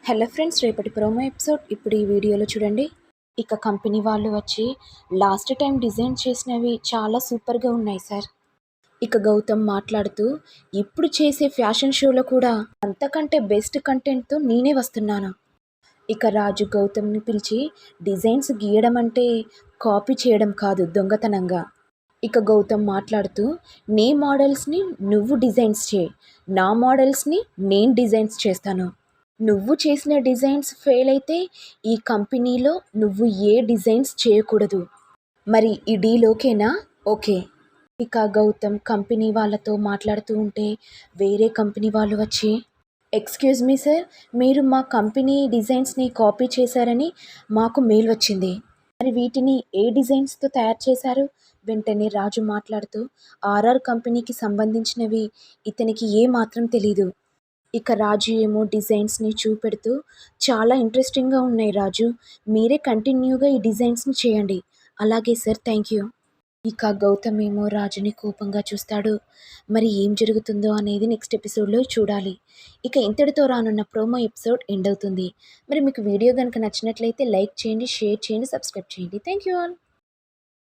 Hello friends, రేపటి promo episode ఇప్పుడు ఈ వీడియోలో చూడండి. ఇక కంపెనీ వాళ్ళు వచ్చి లాస్ట్ టైం డిజైన్ చేసినవి చాలా సూపర్గా ఉన్నాయి సార్. ఇక గౌతమ్ మాట్లాడుతూ ఇప్పుడు చేసే ఫ్యాషన్ షోలో కూడా అంతకంటే బెస్ట్ కంటెంట్తో నేనే వస్తున్నాను. ఇక రాజు గౌతమ్ని పిలిచి డిజైన్స్ గీయడం అంటే కాపీ చేయడం కాదు, దొంగతనంగా. ఇక గౌతమ్ మాట్లాడుతూ నీ మోడల్స్ని నువ్వు డిజైన్స్ చేయి, నా మోడల్స్ని నేను డిజైన్స్ చేస్తాను. నువ్వు చేసిన డిజైన్స్ ఫెయిల్ అయితే ఈ కంపెనీలో నువ్వు ఏ డిజైన్స్ చేయకూడదు. మరి ఈ డీల్ ఓకేనా? ఓకే. ఇక గౌతమ్ కంపెనీ వాళ్ళతో మాట్లాడుతూ ఉంటే వేరే కంపెనీ వాళ్ళు వచ్చి, ఎక్స్క్యూజ్ మీ సార్, మీరు మా కంపెనీ డిజైన్స్ని కాపీ చేశారని మాకు మెయిల్ వచ్చింది. మరి వీటిని ఏ డిజైన్స్తో తయారు చేశారు? వెంటనే రాజు మాట్లాడుతూ ఆర్ఆర్ కంపెనీకి సంబంధించినవి, ఇతనికి ఏ మాత్రం తెలీదు. ఇక రాజు ఏమో డిజైన్స్ని చూపెడుతూ చాలా ఇంట్రెస్టింగ్గా ఉన్నాయి రాజు, మీరే కంటిన్యూగా ఈ డిజైన్స్ని చేయండి. అలాగే సార్, థ్యాంక్ యూ. ఇక గౌతమ్ ఏమో రాజుని కోపంగా చూస్తాడు. మరి ఏం జరుగుతుందో అనేది నెక్స్ట్ ఎపిసోడ్లో చూడాలి. ఇక ఇంతటితో రానున్న ప్రోమో ఎపిసోడ్ ఎండ్ అవుతుంది. మరి మీకు వీడియో కనుక నచ్చినట్లయితే లైక్ చేయండి, షేర్ చేయండి, సబ్స్క్రైబ్ చేయండి. Thank you all.